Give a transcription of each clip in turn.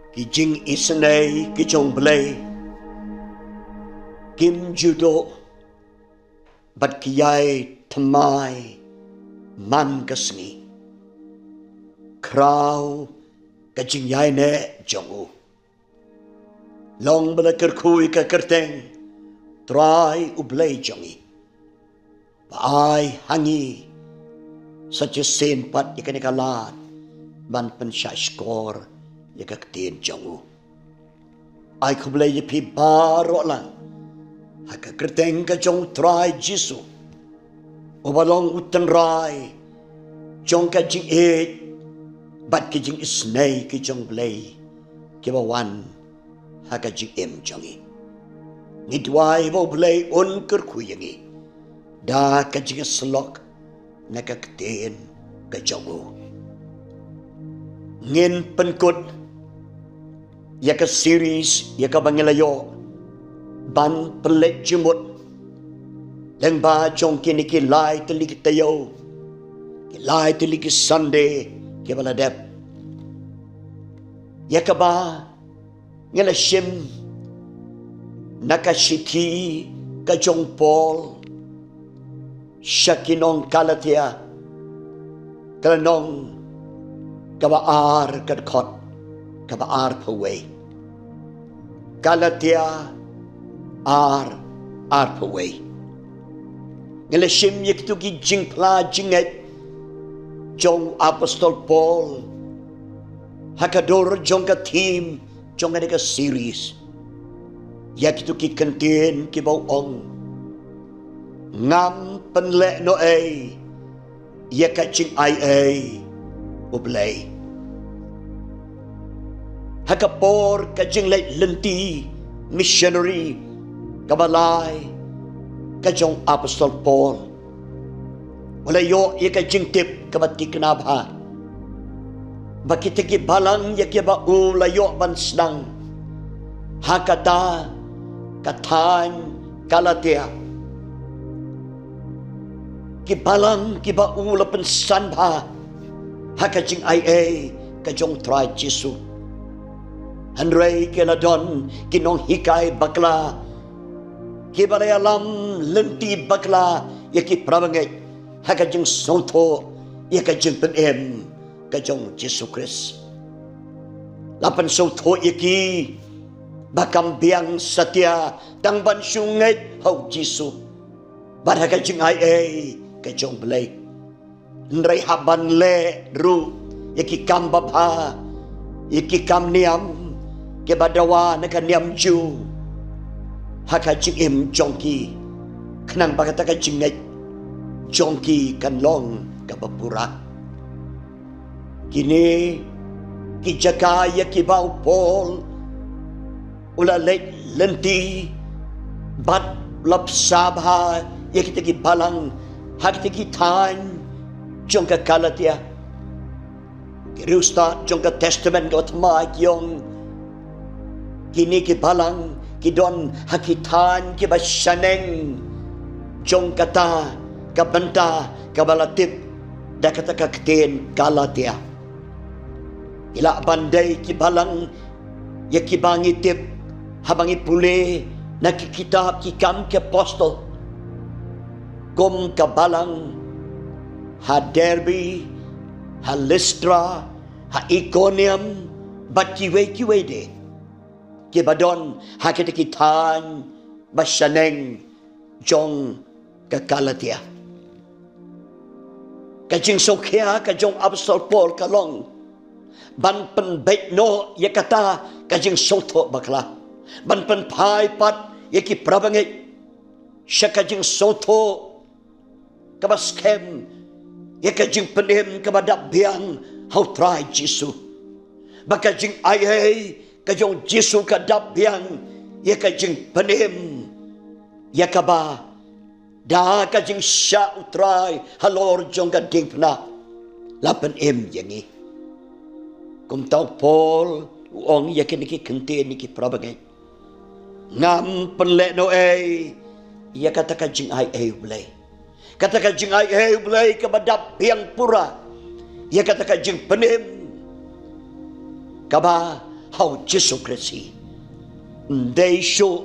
Ki jing isnay ki chong blay kim judo bat kiyay tamay man kasngi kraw ka jing yay ne jongu long bala kerkui ka kerteng try ublay jongi paay hangi such a sin pat ikanikalat man pen sha skor yakaktin jongu ay kublay pi baro lang haka kerteng ka jong try jisu obalong utan rai jong ka jing it bat ki jing isnay ki jong blay kibawan haka jing em jongi ngidway bo blay on kerkuyangi da ka jing slok nakaktin ka jongu ngin penkut yaka series yaka bangilayo ban pelet jumut leng ba jong kini ki lai teliki tayo ki lai teliki Sunday ki baladep yaka ba ngila shim nakashiti ka jong Paul shakinong kalatia kalanong kabaar kadkot kabaar paway kalatia ar paway ngalashim yakitu ki jingpla jinget jong apostol Paul hakador jong ka team jong ka series yakitu ki kantin ki bawong ngam penle no ay yakat jing ay ublay hakapor ka jing lay lenti missionary kabalay ka jong apostol Paul wala yo ka jing tip kabati kanabha bakit ki balang yakiba ulayo bansnang hakata katan kalatia ki balang ki ba ula pensanbha haka jing ay ka jong try jisu Henry keladon kinong hikay bakla kibalay alam lenti bakla yaki prabangay haka jing sonto yaka jing penem ka jong Jesu Christ lapan sonto yaki bakam biang satya tang ban sungay hau Jesu bad haka jing ay ka jong blay Nray haban le ru yaki kam babha yaki kam niam ke badawa naka niam ju haka jing im jongki kenang bakata ka jinget jongki kan long ka bapura kini kijaka yaki bau Paul ula let lenti bat lap sabha yaki teki balang haki teki tan jong ka kalatia kirusta jong ka testament got ma kyong kini ki balang ki don hakitan ki basyaneng jong kata kabanta kabalatip da kata kakten kalatia ila bandai ki balang ya ki bangitip habangi pule nakikitab ki kam ke apostol kom kabalang ha Derby, ha Lystra, ha Iconium, bat kiwe de. Kibadon ha kitikitan basyaneng jong kakalatia. Kajing sokya kajong apostol Paul kalong ban pen bait no yakata kajing soto bakla ban pen pai pat yaki prabangit siya kajing soto kabaskem yakajing penem kabadap biang how try Jesu bakajing ayay kajong Jesu kadap biang yakajing penem yakaba da kajing sya utray halor jong kading pna lapan yangi kum tau Paul uong yakin iki kentin iki prabangay ngam penle no ia kata kajing ai ulay kata kajing ai ulay kabadap biang pura ia kata kajing penem kaba hau Jesu Kristi. Ndai shu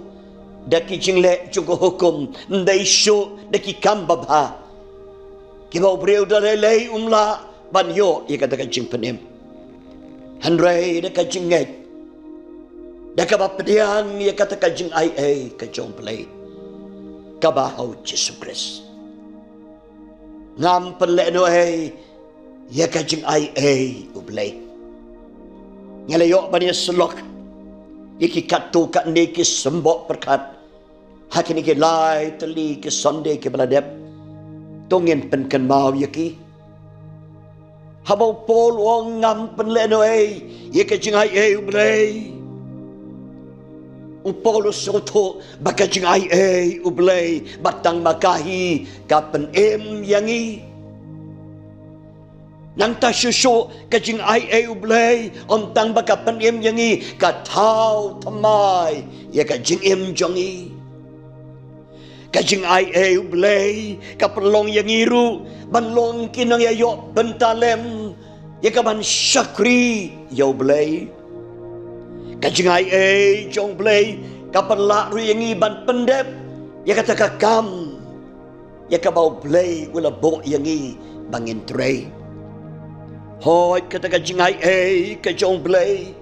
daki jingle juga hukum, ndai shu daki kambabha. Kibau breu dalai umla banyo ia kata kajing penim. Handrai daka jinget. Daka bapediang ia kata kajing ai kajong play. Kabahau Jesu Kristi. Ngam peleno ia kajing ai ublay. Ngalayok bani selok. Iki katu kat ni ki sembok perkat. Hakin iki lai teli ki sonde ki beladep. Tungin penken mau yaki. Habau pol wong ngam penleno ia kajing ai ublay. Upolo soto bakajing ai ublay batang makahi kapen yangi. Nang ta susu kajing ai ublay ontang bakapen yangi katau tamai ya kajing jongi. Kajing ai ublay kapelong yangiru banlong kinang yayo bentalem ya kaban syakri ya ublay. Kajing ai jong play kapan la ruyangi ban pendep ya kata kakam ya kabau play ula bo yangi bangin tray hoi kata kajing ai ka jong play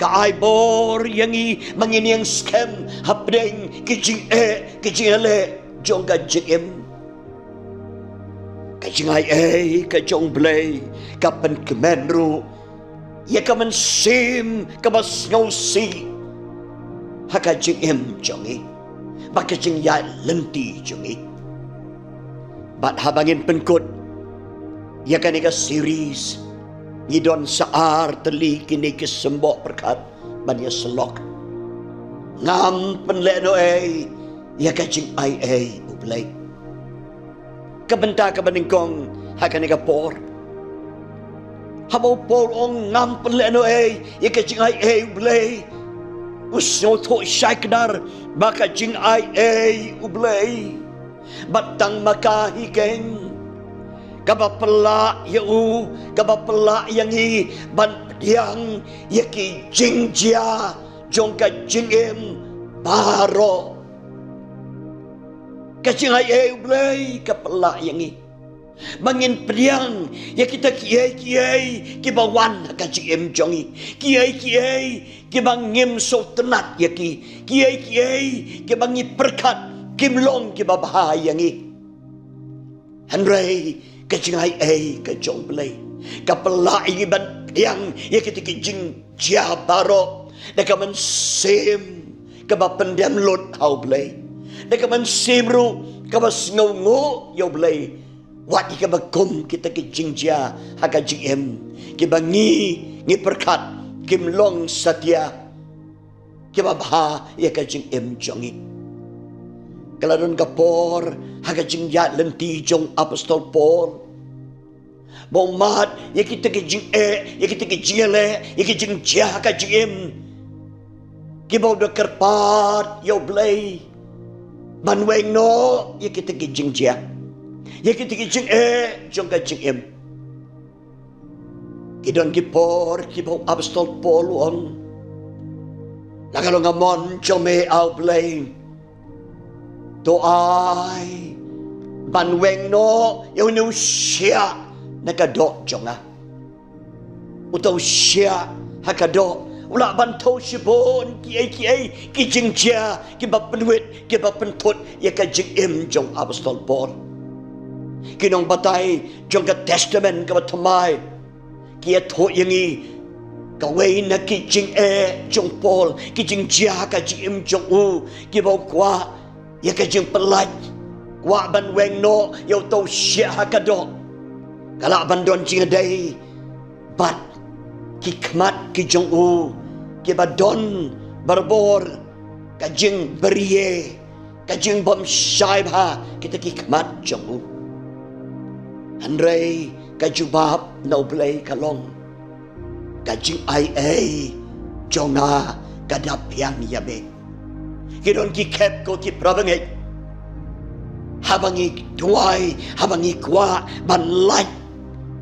ka ai bor yangi mangin yang scam hapdeng kajing ale jong kajing ai ka jong play kapan kemenru ia kaman sim kabas ngausi hakajing jongi bakajing ya lenti jongi bat habangin penkut ia kan ika series ngidon saar teli kini kesembok perkat bania selok ngam penleno ia kajing ai ublay kebentar kebeningkong hakan ika por habau pol ong ngam peleno ia kajing ai ublay usno to syakdar baka jing ai ublay batang makahi keng kaba pelak yau kaba pelak yangi ban yang yaki jing jia jong ka jing baro kajing ai ublay ka pelak yangi Bangin priang ya kita kiai kibawan kajing jongi kiai kibang ngim so tenat ya kiai kibangi perkat kimlong kibabahayangi Henry kajing ai kajong play kapela iban yang ya kita kijing jabaro dekaman sim kabapendam lot how play dekaman simru kabas ngongo yo play wat ika bagom kita ki jingja haka jingem kibangi ngi perkat kimlong satya kibabha ya ka jingem jongi kaladon kapor haka jingya lenti jong apostol Paul bomat ya kita ki jing ya kita ki jingele ya ki jingja haka jingem kibaw do kerpat yo blay banweng no ya kita ki jingja ya kita kijing jong kajing kidon kipor kibaw apostol Paul on nakalo ngamon jome outplay to ai banweng no yaw no siya nakadok jonga utaw siya hakadok ula bantaw sibon kiai kijing siya kibapenwit kibapentut ya kajing jong apostol Paul kinong batay jong ka testament ka batamay kia tho yangi kaway na kijing jong Paul kijing jia ka jim jong u kibaw kwa ya ka jing pelat kwa ban weng no yaw tau siya hakado kala bandon jing day bat kikmat ki jong u kibadon barbor ka jing beriye ka jing bom shaibha kita kikmat jong u Andrei kajubab na ublay kalong kajing ai jonga kadapyang yabe kidon ki kep ko ki prabangay habangi tuway habangi kwa banlay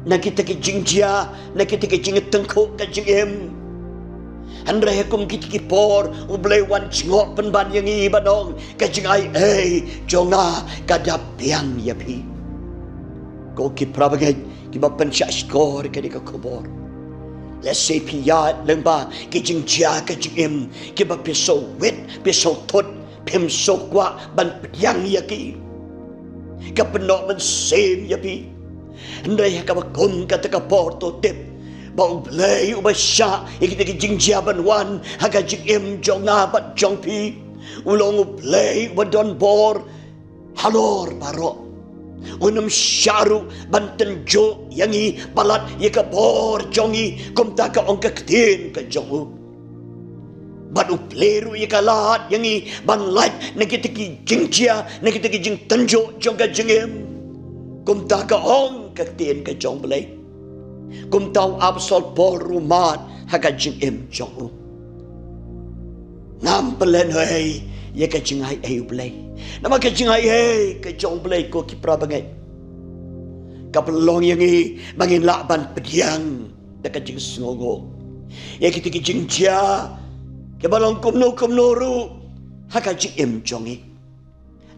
na kita ki jingjia na kita ki jingetengko kajing Handrai hakum kitikipor ublay wan cingok penban yang ibanong kajing ai jonga kadapiang yapi. Ko ki prabagai ki bapan skor ka ka kubor. Let's say piyat lengba kijing jia kajing im ki ba piso wit piso tot pim so kwa ban yang yaki. Ka penok men sem yapi. Handrai hakabakum kata ka porto tip. Bau blay ubasya ikita kijing jaban wan haga jim jonga bat jongpi ulong blay wadon bor halor baro unum syaru banten jo yangi palat yaka bor jongi kumta ka ongka ktin ka jongu bat upleru yaka lat yangi ban light nakita kijing jia nakita kijing tenjo jongka jengem kumta ka ongka ktin ka jong blay kum tau absol bol rumat hakajing im jong ngam pelen hei ye kajing ai blay nama kajing ai ke jong blay ko ki prabangai kapelong yang i bangin lakban pediang da kajing sngogo ye kita kajing ja ke balong kum no ru hakajing im jongi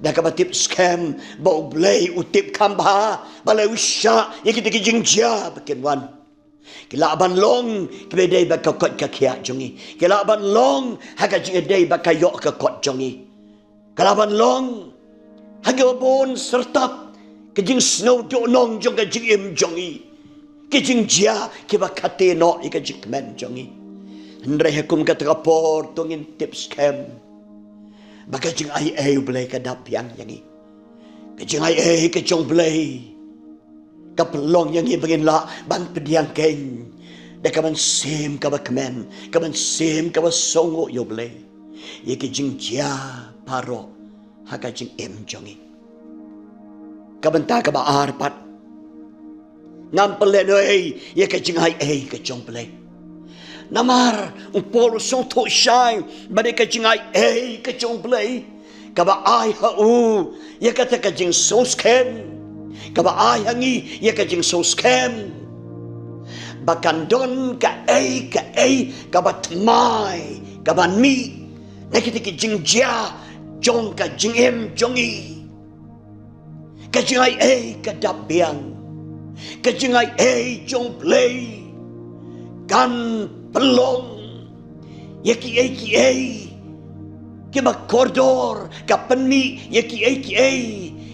da kabatip scam bau blay utip kamba balai usha ye kita kijing ja bakin wan kilaban long kebedai bakakot kakia jongi kilaban long haga jingedai bakayok kakot jongi kilaban long haga bon sertap kijing snow do nong jong kijing im jongi kijing ja kibakate no ikajing men jongi ndre hakum katrapor tungin tip scam baka jing ai blay kadap yang yangi kajing ai ke jong blay kapelong yang i bangin la ban pediang ken da kaman sim ka bakmen kaman sim ka songo yo blay ye ke jing ja paro ha ka jing em jongi kaban ta ka ba arpat ngam pelen oi ye ke jing ai ke jong blay namar polo son to shine bade ka jingai ka jong play ka ba ai ha u ye ka ta ka jing so scam ka ba ai hangi ye ka jing so scam bakan don ka ka ba tmai ka ba mi na ki ki jing ja jong ka jing em jongi ka jingai ka dapiang ka jingai jong play kan pelong yaki kiba koridor kapeni yaki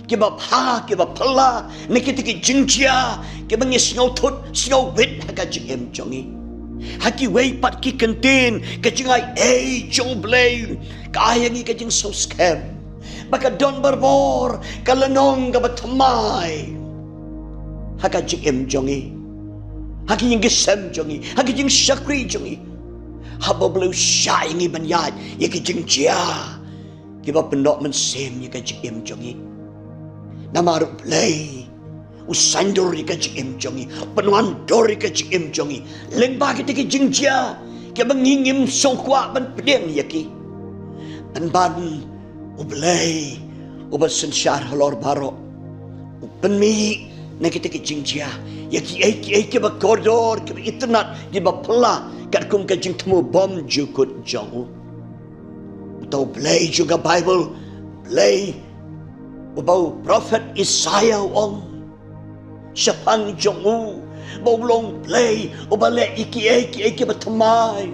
kiba pha kiba pala nikiti jingjia kiba ngi snow tut snow wit haga jingem jongi haki wei pat ki kantin ka jingai jong blay ka ayangi ka jing so scam baka don berbor kalanong ka batamai haga jingem jongi haki yang gesem jongi, haki jing syakri jongi. Haba belu syai ngi banyat, ya ki jing jia. Kiba pendok mensem ya ki jing em jongi. Nama aruk belai. Usandur ya ki jing em jongi. Penuandor ya ki jing em jongi. Lengba kita ki jing jia. Kiba ngingim songkwa ban pedeng ya ki. Ban ubelai. Ubat sensyar halor barok. Upenmi. Na kita ki jing jia. Ya ki ba koridor ki internet ki ba pela kat kum ka jing temu bom jukut jong tau play juga bible play ubau prophet Isaiah ong syapang jong bau long play ubale iki ba tamai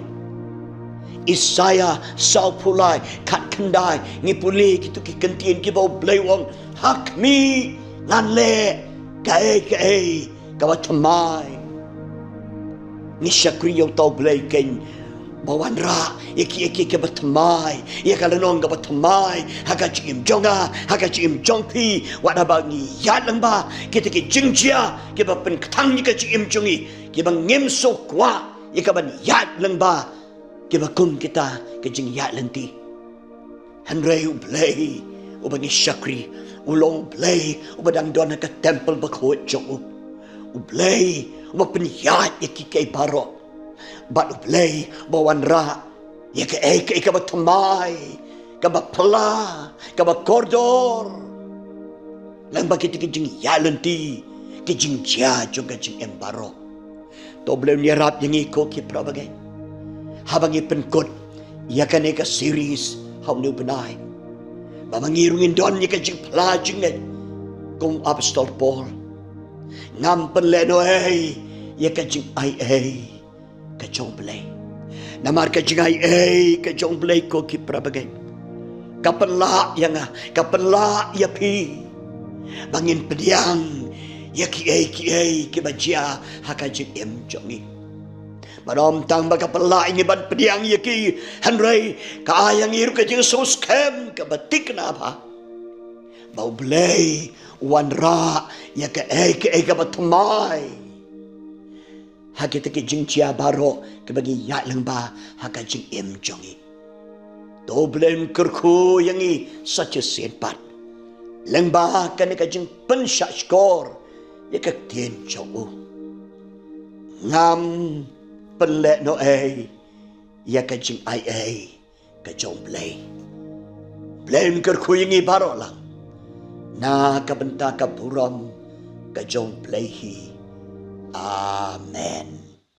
Isaiah sau pulai kat kendai ngipuli kitu ki kentin ki bau play wong hak mi lan le kai kawat tamai ni syakri yang tau belai ken bawan ra iki ke batamai ya kalanong ka batamai haka chim jonga haka chim jongpi wada bangi ya lamba kita ke jingjia ke ba pen ktang ni ka chim jongi ke bang ngem so kwa ya ka ban ya lamba ke ba kum kita ke jing ya lenti hanrei belai ubangi syakri ulong belai ubadang dona ka temple bakhot jongu ublay umapenyat yakikay baro bat ublay bawan ra yakay ka batamay ka bapala ka bakordor lang bakit kijing yalanti kijing jia juga jing embaro to blay nirap yang iko ki prabagay habang ipengkot, yakan ka series, how new benay. Mamangirungin doon, yakan jing plajing kung Apostol Paul. Ngampan leno yakan jing kajong belay. Namar ka jing kajong belay ko kiprabagay. Kapanla yapi. Bangin pediang, ya kiai kibajia hakajing jongi. Manom tang bagapala ingiban pediang yaki Henry kaayang iru kajing soskem kabatik na apa. Bau belay wanra ya kiai kabatumay. Hakita kajing cia baro kabagi ya lang ba hakajing jongi. Doblen kerku yangi sacha senpat. Lang ba ka ni kajing pensya skor ya kaktian chow. Ngam penlek no ya kajing kajong blay. Blame kerku yangi baro lang. Na kabenta kaburam kajong blayhi. Amen.